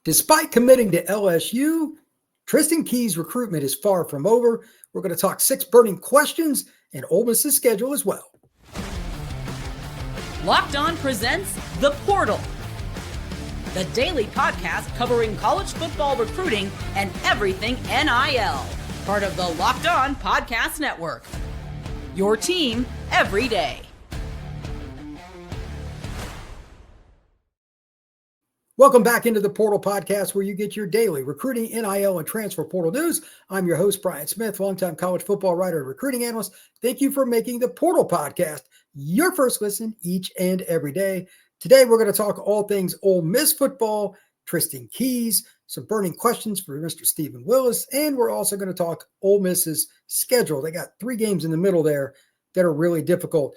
Despite committing to LSU, Tristen Keys' recruitment is far from over. We're going to talk 6 burning questions and Ole Miss's schedule as well. Locked On presents The Portal, the daily podcast covering college football recruiting and everything NIL. Part of the Locked On Podcast Network. Your team every day. Welcome back into the Portal Podcast, where you get your daily recruiting, NIL, and transfer portal news. I'm your host, Brian Smith, longtime college football writer and recruiting analyst. Thank you for making the Portal Podcast your first listen each and every day. Today, we're going to talk all things Ole Miss football, Tristen Keys, some burning questions for Mr. Stephen Willis, and we're also going to talk Ole Miss's schedule. They got 3 games in the middle there that are really difficult.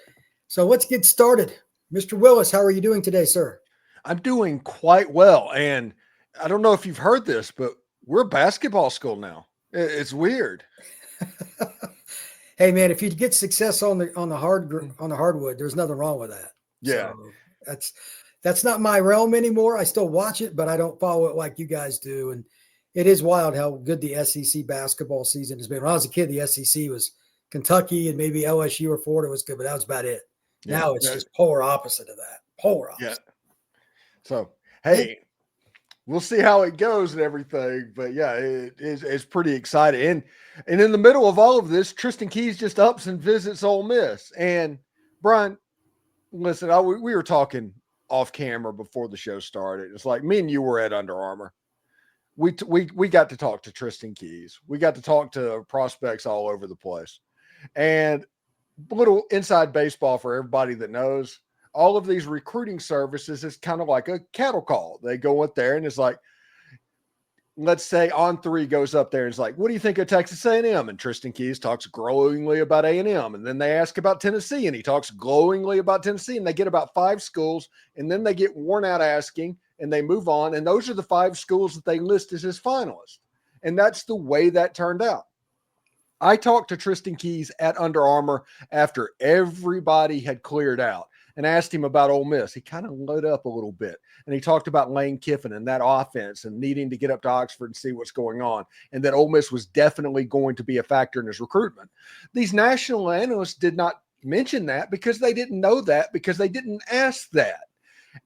So let's get started. Mr. Willis, how are you doing today, sir? I'm doing quite well. And I don't know if you've heard this, but we're a basketball school now. It's weird. Hey man, if you get success on the hardwood, there's nothing wrong with that. Yeah. So that's not my realm anymore. I still watch it, but I don't follow it like you guys do. And it is wild how good the SEC basketball season has been. When I was a kid, the SEC was Kentucky and maybe LSU or Florida was good, but that was about it. Yeah, now it's just polar opposite of that. Polar opposite. Yeah. So, hey, we'll see how it goes and everything. But yeah, it's pretty exciting. And in the middle of all of this, Tristen Keys just ups and visits Ole Miss. And Brian, listen, we were talking off camera before the show started. It's like me and you were at Under Armour. We got to talk to Tristen Keys. We got to talk to prospects all over the place. And a little inside baseball for everybody that knows. All of these recruiting services is kind of like a cattle call. They go up there and it's like, let's say On3 goes up there and it's like, what do you think of Texas A&M? And Tristen Keys talks glowingly about A&M. And then they ask about Tennessee and he talks glowingly about Tennessee. And they get about 5 schools and then they get worn out asking and they move on. And those are the 5 schools that they list as his finalists. And that's the way that turned out. I talked to Tristen Keys at Under Armour after everybody had cleared out and asked him about Ole Miss. He kind of lit up a little bit. And he talked about Lane Kiffin and that offense and needing to get up to Oxford and see what's going on. And that Ole Miss was definitely going to be a factor in his recruitment. These national analysts did not mention that because they didn't know that, because they didn't ask that.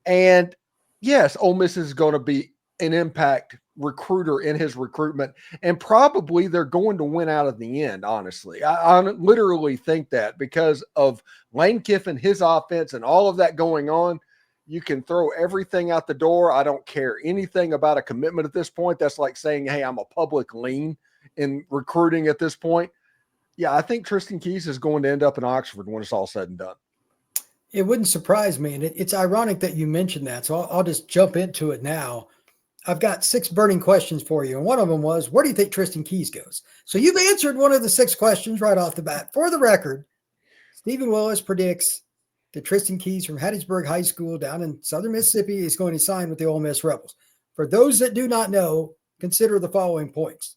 And yes, Ole Miss is going to be an impact recruiter in his recruitment, and probably they're going to win out of the end. Honestly, I literally think that because of Lane Kiffin, his offense, and all of that going on, you can throw everything out the door. I don't care anything about a commitment at this point. That's like saying, hey, I'm a public lean in recruiting at this point. Yeah, I think Tristen Keys is going to end up in Oxford when it's all said and done. It wouldn't surprise me. And it's ironic that you mentioned that. So I'll just jump into it now. I've got 6 burning questions for you. And one of them was, where do you think Tristen Keys goes? So you've answered one of the 6 questions right off the bat. For the record, Stephen Willis predicts that Tristen Keys from Hattiesburg High School down in southern Mississippi is going to sign with the Ole Miss Rebels. For those that do not know, consider the following points.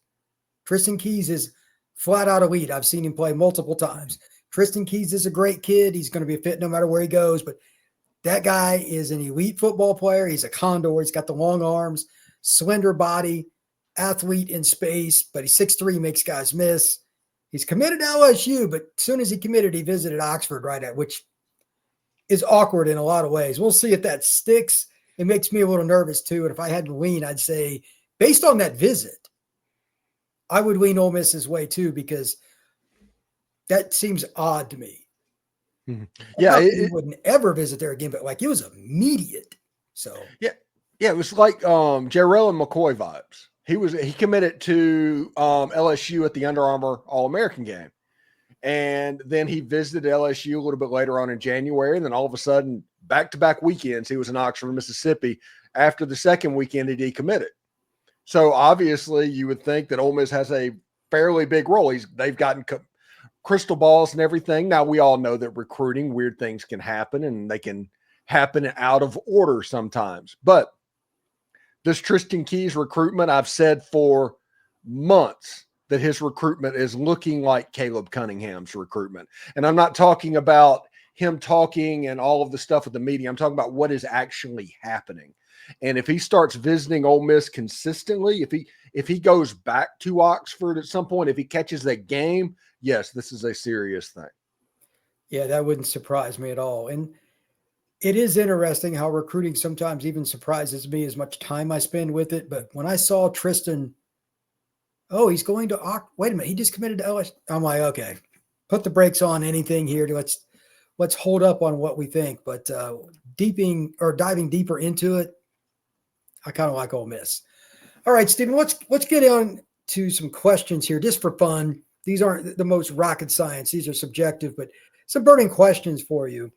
Tristen Keys is flat out elite. I've seen him play multiple times. Tristen Keys is a great kid. He's going to be fit no matter where he goes, but that guy is an elite football player. He's a condor. He's got the long arms, slender body, athlete in space, but he's 6'3", makes guys miss. He's committed to LSU, but as soon as he committed, he visited Oxford right at, which is awkward in a lot of ways. We'll see if that sticks. It makes me a little nervous too. And if I had to lean, I'd say based on that visit, I would lean Ole Miss's way too, because that seems odd to me. Mm-hmm. Yeah, he wouldn't ever visit there again, but like it was immediate. So yeah, it was like Jarrell and McCoy vibes. He committed to LSU at the Under Armour All-American game, and then he visited LSU a little bit later on in January, and then all of a sudden, back-to-back weekends, he was in Oxford, Mississippi. After the second weekend, he decommitted. So obviously, you would think that Ole Miss has a fairly big role. They've gotten crystal balls and everything. Now, we all know that recruiting, weird things can happen, and they can happen out of order sometimes. But this Tristen Keys recruitment, I've said for months that his recruitment is looking like 𝐏𝐏 𝐏𝐿𝐵𝐼𝐻's recruitment. And I'm not talking about him talking and all of the stuff with the media. I'm talking about what is actually happening. And if he starts visiting Ole Miss consistently, if he goes back to Oxford at some point, if he catches a game, yes, this is a serious thing. Yeah, that wouldn't surprise me at all. And it is interesting how recruiting sometimes even surprises me as much time I spend with it. But when I saw Tristen, oh, he's going to wait a minute, he just committed to LSU. I'm like, okay, put the brakes on anything here. Let's hold up on what we think. But diving deeper into it, I kind of like Ole Miss. All right, Stephen, let's get on to some questions here just for fun. These aren't the most rocket science. These are subjective, but some burning questions for you.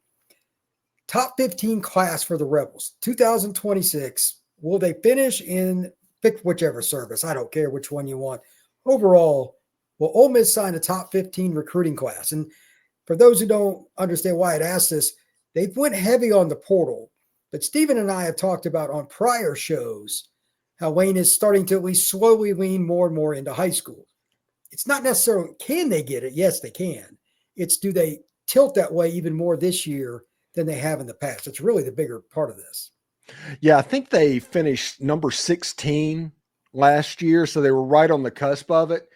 Top 15 class for the Rebels, 2026. Will they finish in, pick whichever service? I don't care which one you want. Overall, will Ole Miss sign a top 15 recruiting class? And for those who don't understand why I'd asked this, they've went heavy on the portal. But Stephen and I have talked about on prior shows how Wayne is starting to at least slowly lean more and more into high school. It's not necessarily, can they get it? Yes, they can. It's, do they tilt that way even more this year than they have in the past? It's really the bigger part of this. Yeah, I think they finished number 16 last year, so they were right on the cusp of it.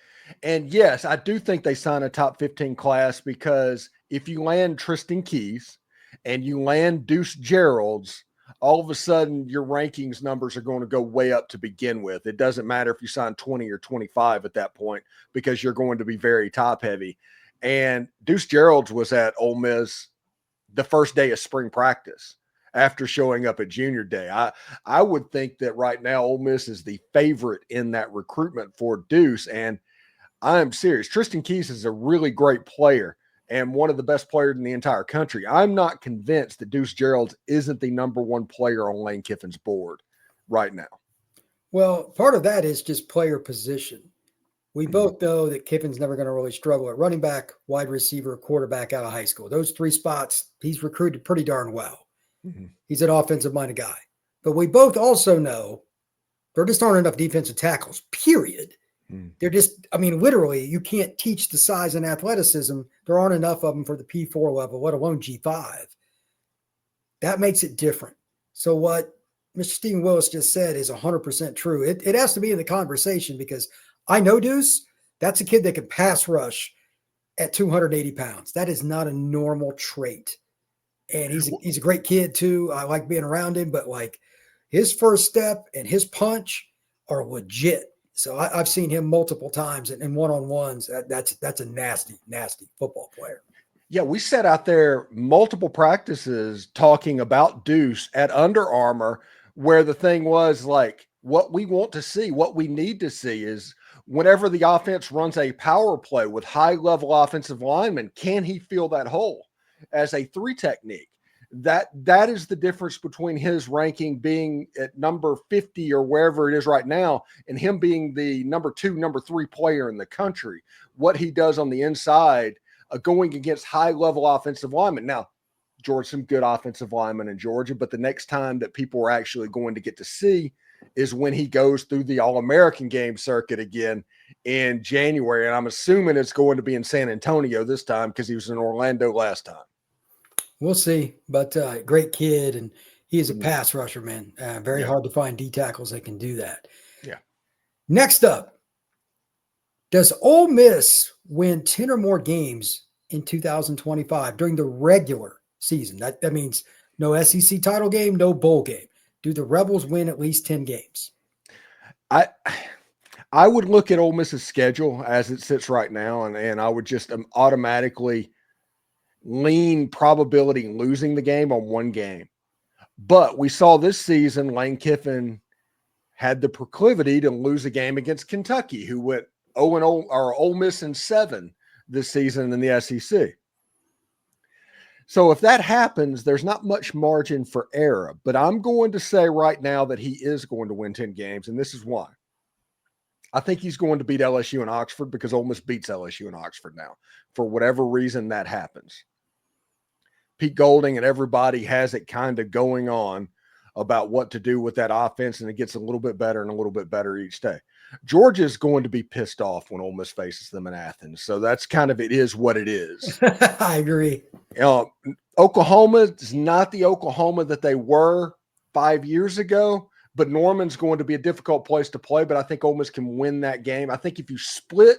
And yes, I do think they sign a top 15 class, because if you land Tristen Keys and you land Deuce Gerald's, all of a sudden your rankings numbers are going to go way up to begin with. It doesn't matter if you sign 20 or 25 at that point, because you're going to be very top heavy. And Deuce Gerald's was at Ole Miss the first day of spring practice after showing up at junior day. I would think that right now Ole Miss is the favorite in that recruitment for Deuce. And I'm serious. Tristen Keys is a really great player and one of the best players in the entire country. I'm not convinced that Deuce Gerald isn't the number one player on Lane Kiffin's board right now. Well, part of that is just player position. We both know that Kiffin's never going to really struggle at running back, wide receiver, quarterback out of high school. Those three spots, he's recruited pretty darn well. Mm-hmm. He's an offensive-minded guy. But we both also know there just aren't enough defensive tackles, period. They're just, I mean, literally, you can't teach the size and athleticism. There aren't enough of them for the P4 level, let alone G5. That makes it different. So what Mr. Stephen Willis just said is 100% true. It has to be in the conversation, because I know Deuce, that's a kid that can pass rush at 280 pounds. That is not a normal trait. And he's a great kid too. I like being around him, but like his first step and his punch are legit. So I've seen him multiple times in one-on-ones. That's a nasty, nasty football player. Yeah, we sat out there multiple practices talking about Deuce at Under Armour, where the thing was like, what we want to see, what we need to see is whenever the offense runs a power play with high-level offensive linemen, can he fill that hole as a 3 technique? That is the difference between his ranking being at number 50 or wherever it is right now, and him being the number 2, number 3 player in the country. What he does on the inside, going against high-level offensive linemen. Now, Georgia's some good offensive linemen in Georgia, but the next time that people are actually going to get to see is when he goes through the All-American game circuit again in January. And I'm assuming it's going to be in San Antonio this time, because he was in Orlando last time. We'll see, but great kid, and he is a pass rusher, man. Very hard to find D tackles that can do that. Yeah. Next up, does Ole Miss win 10 or more games in 2025 during the regular season? That means no SEC title game, no bowl game. Do the Rebels win at least 10 games? I would look at Ole Miss's schedule as it sits right now, and I would just automatically lean probability losing the game on one game. But we saw this season Lane Kiffin had the proclivity to lose a game against Kentucky, who went 0-0 or Ole Miss in 7 this season in the SEC. So if that happens, there's not much margin for error. But I'm going to say right now that he is going to win 10 games, and this is why. I think he's going to beat LSU and Oxford, because Ole Miss beats LSU and Oxford now. For whatever reason that happens. Pete Golding and everybody has it kind of going on about what to do with that offense, and it gets a little bit better and a little bit better each day. Georgia's going to be pissed off when Ole Miss faces them in Athens. So that's kind of, it is what it is. I agree. Oklahoma is not the Oklahoma that they were 5 years ago. But Norman's going to be a difficult place to play, but I think Ole Miss can win that game. I think if you split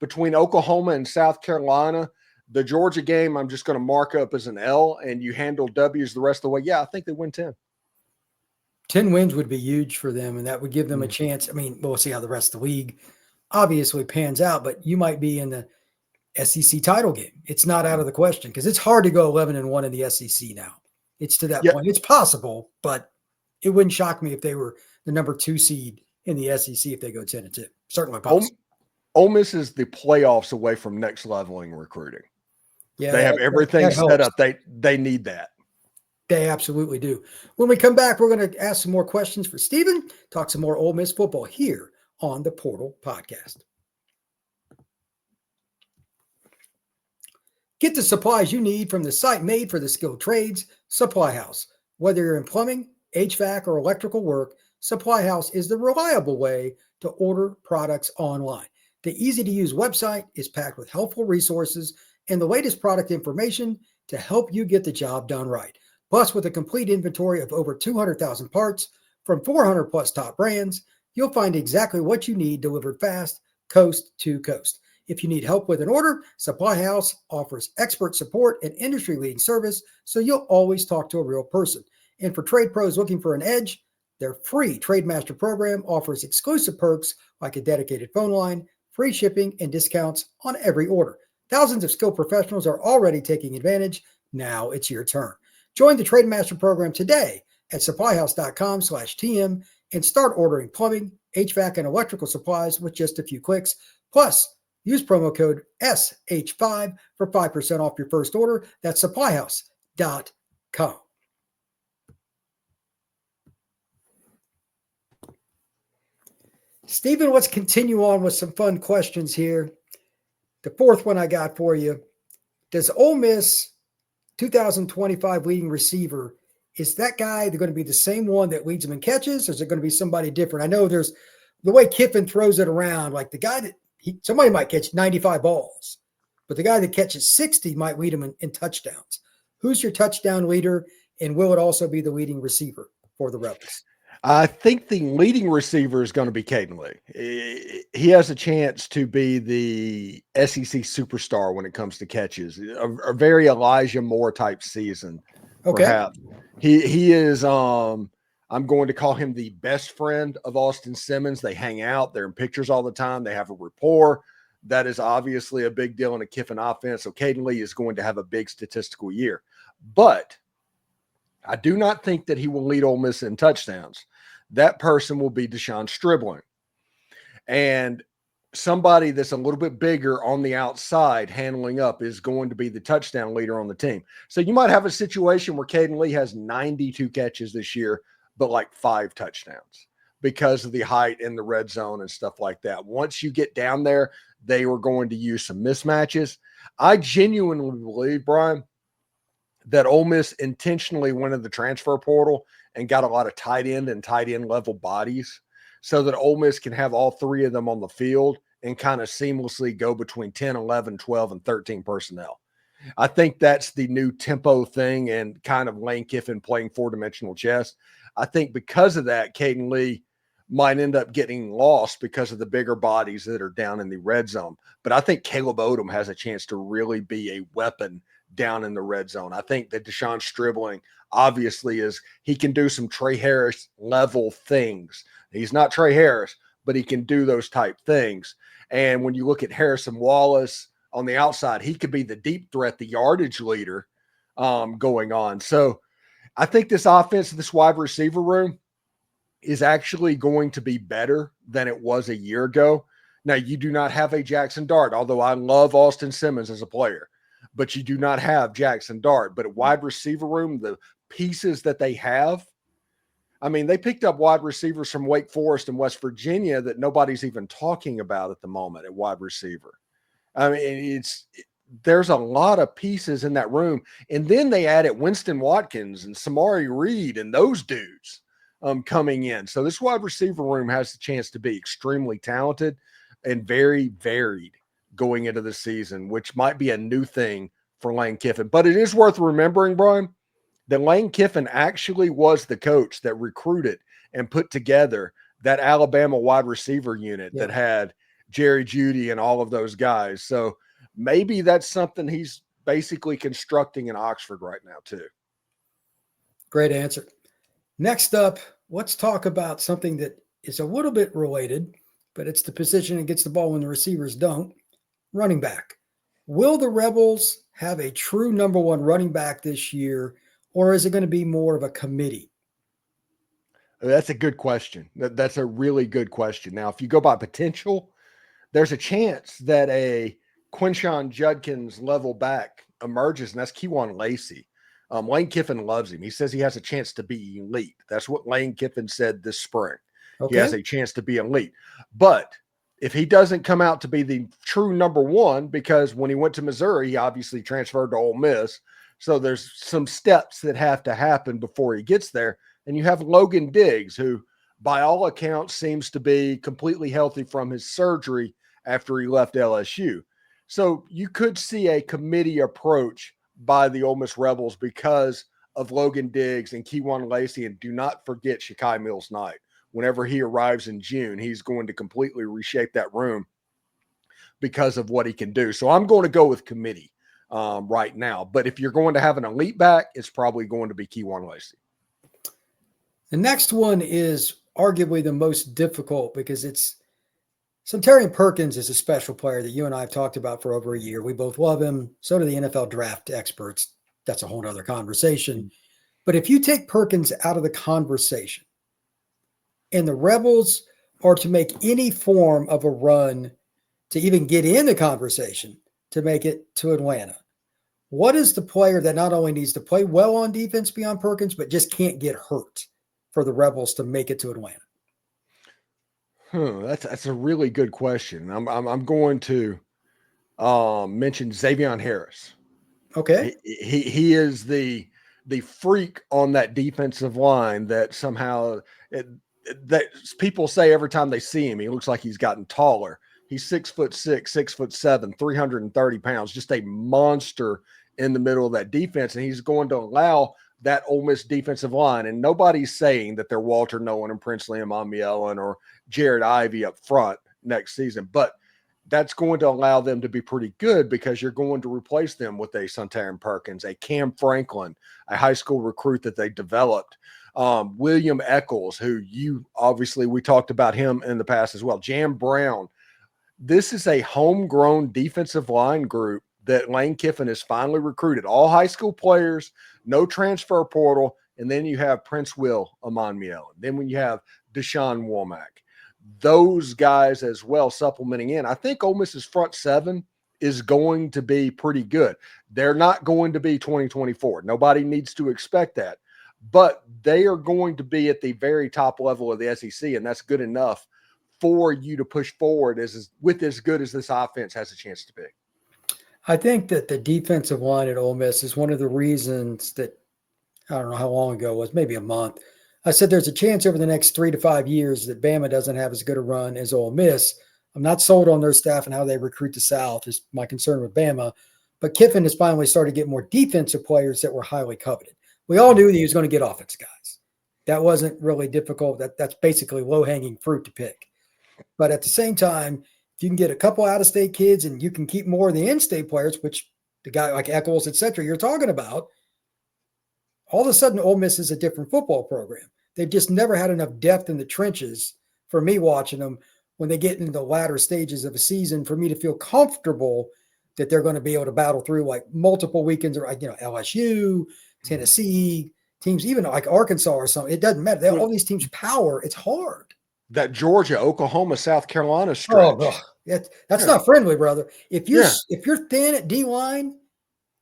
between Oklahoma and South Carolina, the Georgia game, I'm just going to mark up as an L, and you handle W's the rest of the way. Yeah, I think they win 10. 10 wins would be huge for them, and that would give them a chance. I mean, we'll see how the rest of the league obviously pans out, but you might be in the SEC title game. It's not out of the question because it's hard to go 11-1 in the SEC now. It's to that point. It's possible, but it wouldn't shock me if they were the number 2 seed in the SEC if they go 10-2. Certainly possible. Ole Miss is the playoffs away from next leveling recruiting. Yeah, they have everything set up. They need that. They absolutely do. When we come back, we're going to ask some more questions for Stephen, talk some more Ole Miss football here on the Portal Podcast. Get the supplies you need from the site made for the skilled trades, Supply House. Whether you're in plumbing, HVAC, or electrical work, Supply House is the reliable way to order products online. The easy-to-use website is packed with helpful resources and the latest product information to help you get the job done right. Plus, with a complete inventory of over 200,000 parts from 400-plus top brands, you'll find exactly what you need delivered fast, coast to coast. If you need help with an order, Supply House offers expert support and industry-leading service, so you'll always talk to a real person. And for trade pros looking for an edge, their free TradeMaster program offers exclusive perks like a dedicated phone line, free shipping, and discounts on every order. Thousands of skilled professionals are already taking advantage. Now it's your turn. Join the TradeMaster program today at supplyhouse.com/TM and start ordering plumbing, HVAC, and electrical supplies with just a few clicks. Plus, use promo code SH5 for 5% off your first order. That's supplyhouse.com. Stephen, let's continue on with some fun questions here. The fourth one I got for you. Does Ole Miss 2025 leading receiver, is that guy going to be the same one that leads them in catches, or is it going to be somebody different? I know there's the way Kiffin throws it around, like the guy that somebody might catch 95 balls, but the guy that catches 60 might lead him in touchdowns. Who's your touchdown leader, and will it also be the leading receiver for the Rebels? I think the leading receiver is going to be Caden Lee. He has a chance to be the SEC superstar when it comes to catches. A very Elijah Moore type season. Okay. Perhaps. He is, I'm going to call him the best friend of Austin Simmons. They hang out. They're in pictures all the time. They have a rapport. That is obviously a big deal in a Kiffin offense. So Caden Lee is going to have a big statistical year. But I do not think that he will lead Ole Miss in touchdowns. That person will be Deshaun Stribling. And somebody that's a little bit bigger on the outside handling up is going to be the touchdown leader on the team. So you might have a situation where Caden Lee has 92 catches this year, but like 5 touchdowns because of the height in the red zone and stuff like that. Once you get down there, they were going to use some mismatches. I genuinely believe, Brian, that Ole Miss intentionally went in the transfer portal and got a lot of tight end and tight end level bodies so that Ole Miss can have all 3 of them on the field and kind of seamlessly go between 10, 11, 12, and 13 personnel. I think that's the new tempo thing and kind of Lane Kiffin playing 4-dimensional chess. I think because of that, Caden Lee might end up getting lost because of the bigger bodies that are down in the red zone. But I think Caleb Odom has a chance to really be a weapon down in the red zone. I think that Deshaun Stribling obviously he can do some Trey Harris level things. He's not Trey Harris, but he can do those type things. And when you look at Harrison Wallace on the outside, he could be the deep threat, the yardage leader going on. So I think this offense, this wide receiver room is actually going to be better than it was a year ago. Now, you do not have a Jackson Dart, although I love Austin Simmons as a player, but you do not have Jackson Dart. But at wide receiver room, the pieces that they have, I mean, they picked up wide receivers from Wake Forest and West Virginia that nobody's even talking about at the moment at wide receiver. I mean, there's a lot of pieces in that room. And then they added Winston Watkins and Samari Reed and those dudes coming in. So this wide receiver room has the chance to be extremely talented and very varied going into the season, which might be a new thing for Lane Kiffin. But it is worth remembering, Brian, that Lane Kiffin actually was the coach that recruited and put together that Alabama wide receiver unit that had Jerry Jeudy and all of those guys. So maybe that's something he's basically constructing in Oxford right now too. Great answer. Next up, let's talk about something that is a little bit related, but it's the position that gets the ball when the receivers don't. Running back. Will the Rebels have a true number one running back this year, or is it going to be more of a committee? That's a good question. That's a really good question. Now, if you go by potential, there's a chance that a Quinshon Judkins level back emerges, and that's 𝐏𝐏 𝐏𝐨𝐝. Lane Kiffin loves him. He says he has a chance to be elite. That's what Lane Kiffin said this spring. Okay. He has a chance to be elite. But if he doesn't come out to be the true number one, because when he went to Missouri, he obviously transferred to Ole Miss. So there's some steps that have to happen before he gets there. And you have Logan Diggs, who by all accounts seems to be completely healthy from his surgery after he left LSU. So you could see a committee approach by the Ole Miss Rebels because of Logan Diggs and 𝐏𝐏 𝐏𝐨𝐝. And do not forget Shakai Mills-Knight. Whenever he arrives in June, he's going to completely reshape that room because of what he can do. So I'm going to go with committee right now. But if you're going to have an elite back, it's probably going to be 𝐏𝐏 𝐏𝐨𝐝. The next one is arguably the most difficult because it's Suntarine Perkins is a special player that you and I have talked about for over a year. We both love him. So do the NFL draft experts. That's a whole other conversation. But if you take Perkins out of the conversation and the Rebels are to make any form of a run to even get in the conversation to make it to Atlanta, what is the player that not only needs to play well on defense beyond Perkins, but just can't get hurt for the Rebels to make it to Atlanta? That's a really good question. I'm going to mention Xavier Harris. Okay. He is the freak on that defensive line that somehow that people say every time they see him, he looks like he's gotten taller. He's 6'6", 6'7", 330 pounds, just a monster in the middle of that defense. And he's going to allow that Ole Miss defensive line. And nobody's saying that they're Walter Nolan and Princely and Amiellen or Jared Ivey up front next season, but that's going to allow them to be pretty good because you're going to replace them with a Suntarine Perkins, a Cam Franklin, a high school recruit that they developed, William Eccles, who we talked about him in the past as well, Jam Brown. This is a homegrown defensive line group that Lane Kiffin has finally recruited. All high school players, no transfer portal, and then you have Prince Will Amiellen. Then when you have Deshaun Womack, those guys as well supplementing in. I think Ole Miss's front seven is going to be pretty good. They're not going to be 2024. Nobody needs to expect that. But they are going to be at the very top level of the SEC, and that's good enough for you to push forward with as good as this offense has a chance to be. I think that the defensive line at Ole Miss is one of the reasons that, I don't know how long ago it was, maybe a month, I said there's a chance over the next 3 to 5 years that Bama doesn't have as good a run as Ole Miss. I'm not sold on their staff and how they recruit the South is my concern with Bama. But Kiffin has finally started to get more defensive players that were highly coveted. We all knew that he was going to get offensive guys. That wasn't really difficult. That's basically low-hanging fruit to pick. But at the same time, if you can get a couple out-of-state kids and you can keep more of the in-state players, which the guy like Eccles, et cetera, you're talking about, all of a sudden Ole Miss is a different football program. They've just never had enough depth in the trenches for me watching them when they get into the latter stages of a season for me to feel comfortable that they're going to be able to battle through like multiple weekends or LSU, Tennessee, teams, even like Arkansas or something. It doesn't matter. All these teams power. It's hard. That Georgia, Oklahoma, South Carolina stretch. Oh, that's not friendly, brother. If you're thin at D-line,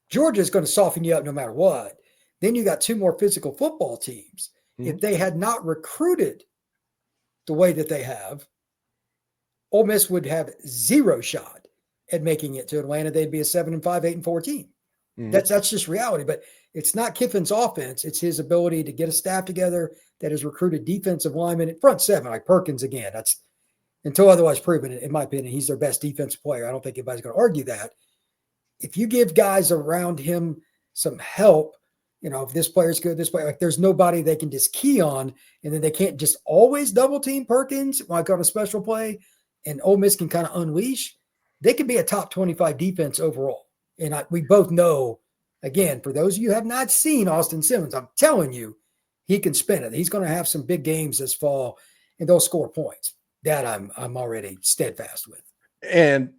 Georgia's going to soften you up no matter what. Then you got two more physical football teams. Mm-hmm. If they had not recruited the way that they have, Ole Miss would have zero shot at making it to Atlanta. They'd be a 7-5, 8-4 team. Mm-hmm. That's just reality. But it's not Kiffin's offense. It's his ability to get a staff together that has recruited defensive linemen at front seven, like Perkins again. That's until otherwise proven, in my opinion, he's their best defensive player. I don't think anybody's going to argue that. If you give guys around him some help if this player's good, this player, like there's nobody they can just key on, and then they can't just always double team Perkins like on a special play, and Ole Miss can kind of unleash. They could be a top 25 defense overall. And we both know, again, for those of you who have not seen Austin Simmons, I'm telling you, he can spin it. He's going to have some big games this fall, and they'll score points. That I'm already steadfast with. And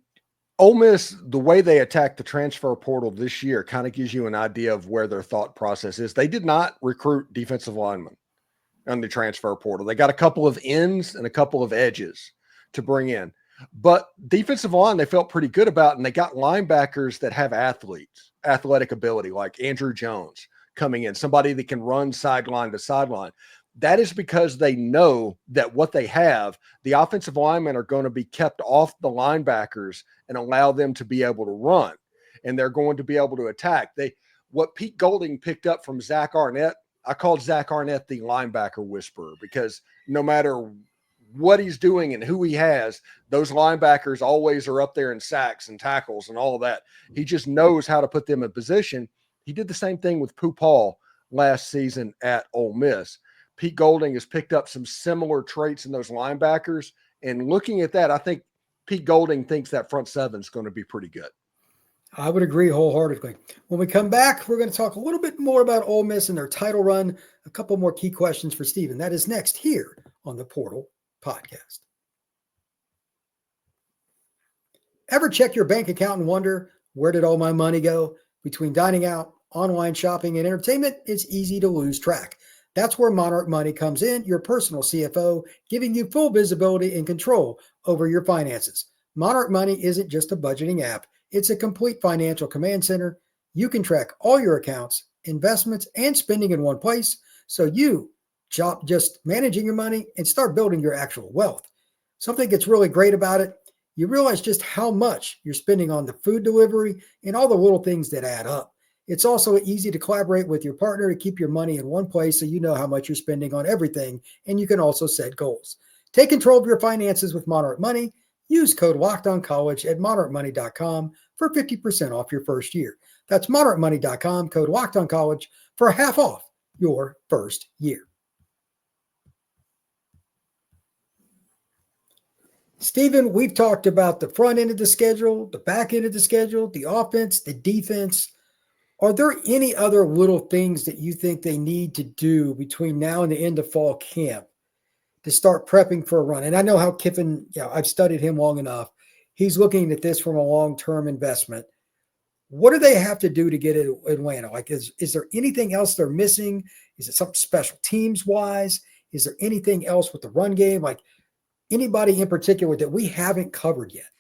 Ole Miss, the way they attacked the transfer portal this year kind of gives you an idea of where their thought process is. They did not recruit defensive linemen on the transfer portal. They got a couple of ends and a couple of edges to bring in. But defensive line, they felt pretty good about, and they got linebackers that have athletic ability, like Andrew Jones coming in, somebody that can run sideline to sideline. That is because they know that what they have, the offensive linemen are going to be kept off the linebackers and allow them to be able to run, and they're going to be able to attack. What Pete Golding picked up from Zach Arnett, I called Zach Arnett the linebacker whisperer, because no matter what he's doing and who he has, those linebackers always are up there in sacks and tackles and all of that. He just knows how to put them in position. He did the same thing with Pooh Paul last season at Ole Miss. Pete Golding has picked up some similar traits in those linebackers. And looking at that, I think Pete Golding thinks that front seven is going to be pretty good. I would agree wholeheartedly. When we come back, we're going to talk a little bit more about Ole Miss and their title run. A couple more key questions for Stephen. That is next here on the Portal Podcast. Ever check your bank account and wonder, where did all my money go? Between dining out, online shopping, and entertainment, it's easy to lose track. That's where Monarch Money comes in, your personal CFO, giving you full visibility and control over your finances. Monarch Money isn't just a budgeting app. It's a complete financial command center. You can track all your accounts, investments, and spending in one place, so you stop just managing your money and start building your actual wealth. Something that's really great about it, you realize just how much you're spending on the food delivery and all the little things that add up. It's also easy to collaborate with your partner to keep your money in one place so you know how much you're spending on everything, and you can also set goals. Take control of your finances with Monarch Money. Use code LOCKEDONCollege at monarchmoney.com for 50% off your first year. That's monarchmoney.com, code LOCKEDONCollege for half off your first year. Stephen, we've talked about the front end of the schedule, the back end of the schedule, the offense, the defense. Are there any other little things that you think they need to do between now and the end of fall camp to start prepping for a run? And I know how Kiffin, I've studied him long enough. He's looking at this from a long-term investment. What do they have to do to get it Atlanta? Like, is there anything else they're missing? Is it something special teams wise? Is there anything else with the run game? Like, anybody in particular that we haven't covered yet?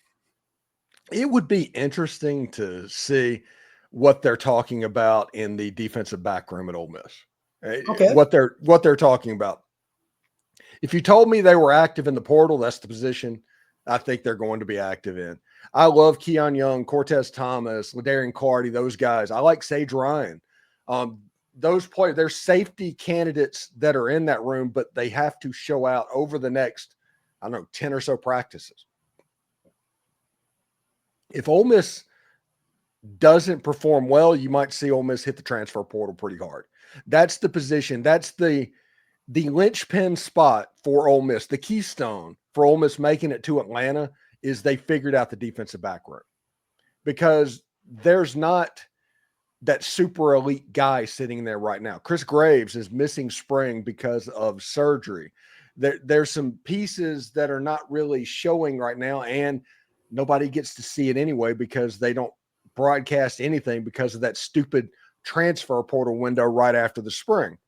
It would be interesting to see what they're talking about in the defensive back room at Ole Miss. Okay. What they're talking about. If you told me they were active in the portal, that's the position I think they're going to be active in. I love Keon Young, Cortez Thomas, LaDarian Clardy, those guys. I like Sage Ryan. Those players, they're safety candidates that are in that room, but they have to show out over the next, 10 or so practices. If Ole Miss doesn't perform well, you might see Ole Miss hit the transfer portal pretty hard. That's the position. That's the linchpin spot for Ole Miss. The keystone for Ole Miss making it to Atlanta is they figured out the defensive back room, because there's not that super elite guy sitting there right now. Chris Graves is missing spring because of surgery. There's some pieces that are not really showing right now, and nobody gets to see it anyway because they don't broadcast anything because of that stupid transfer portal window right after the spring.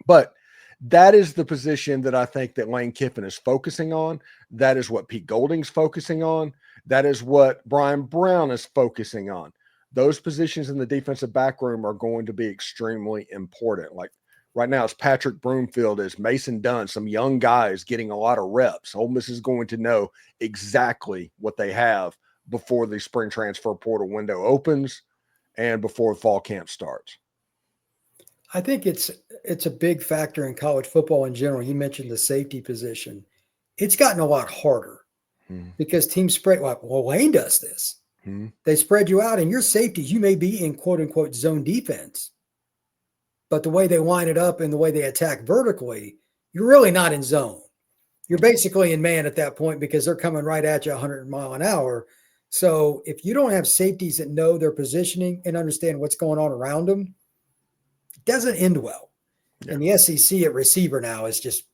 But that is the position that I think that Lane Kiffin is focusing on. That is what Pete Golding's focusing on. That is what Brian Brown is focusing on. Those positions in the defensive back room are going to be extremely important. Like right now, it's Patrick Broomfield, it's Mason Dunn, some young guys getting a lot of reps. Ole Miss is going to know exactly what they have before the spring transfer portal window opens and before fall camp starts. I think it's a big factor in college football in general. You mentioned the safety position. It's gotten a lot harder because teams spread. Well, Lane does this. They spread you out, and your safeties, you may be in quote unquote zone defense, but the way they line it up and the way they attack vertically, you're really not in zone. You're basically in man at that point because they're coming right at you 100 mile an hour. So if you don't have safeties that know their positioning and understand what's going on around them, it doesn't end well. Yeah. And the SEC at receiver now is just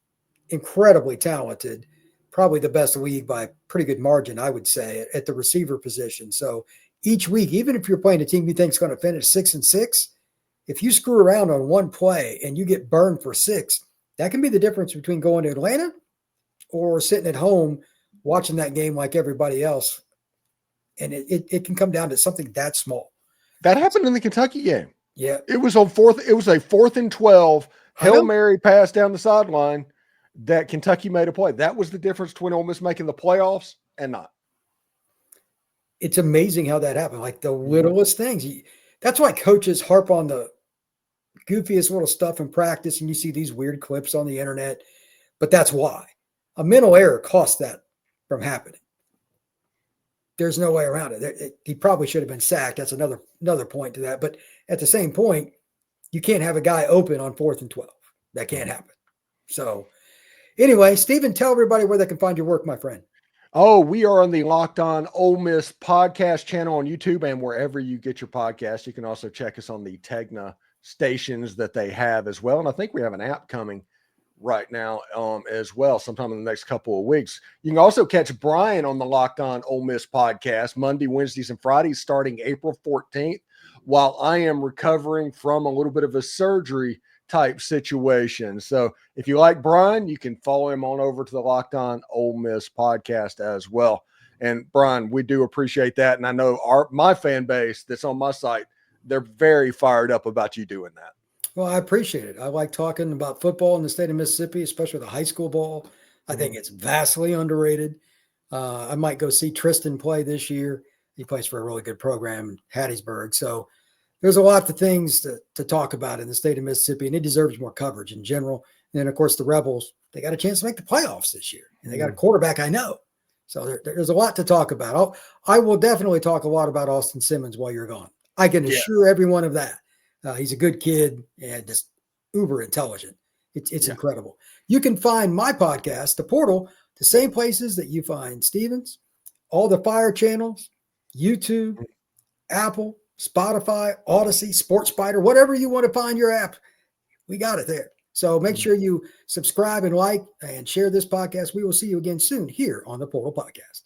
incredibly talented, probably the best league by a pretty good margin, I would say, at the receiver position. So each week, even if you're playing a team you think is going to finish 6-6, if you screw around on one play and you get burned for 6, that can be the difference between going to Atlanta or sitting at home watching that game like everybody else. And it can come down to something that small. That happened in the Kentucky game. Yeah. It was on 4th. It was a 4th and 12 Hail Mary pass down the sideline that Kentucky made a play. That was the difference between Ole Miss making the playoffs and not. It's amazing how that happened. Like the littlest things. That's why coaches harp on the goofiest little stuff in practice. And you see these weird clips on the internet, but that's why. A mental error cost that from happening. There's no way around it. He probably should have been sacked. That's another point to that. But at the same point, you can't have a guy open on 4th and 12. That can't happen. So anyway, Stephen, tell everybody where they can find your work, my friend. Oh, we are on the Locked On Ole Miss podcast channel on YouTube and wherever you get your podcast. You can also check us on the Tegna stations that they have as well. And I think we have an app coming right now as well sometime in the next couple of weeks. You can also catch Brian on the Locked On Ole Miss podcast Monday, Wednesdays, and Fridays starting April 14th while I am recovering from a little bit of a surgery type situation. So if you like Brian, you can follow him on over to the Locked On Ole Miss podcast as well. And Brian, we do appreciate that. And I know my fan base that's on my site, they're very fired up about you doing that. Well, I appreciate it. I like talking about football in the state of Mississippi, especially the high school ball. I think it's vastly underrated. I might go see Tristen play this year. He plays for a really good program in Hattiesburg. So there's a lot of things to talk about in the state of Mississippi, and it deserves more coverage in general. And then, of course, the Rebels, they got a chance to make the playoffs this year, and they got a quarterback I know. So there's a lot to talk about. I will definitely talk a lot about Austin Simmons while you're gone. I can assure everyone of that. He's a good kid and just uber intelligent. It's incredible. You can find my podcast, The Portal, the same places that you find Stevens, all the Fire channels, YouTube, Apple, Spotify, Odyssey, Sports Spider, whatever you want to find your app, we got it there. So make sure you subscribe and like and share this podcast. We will see you again soon here on the Portal Podcast.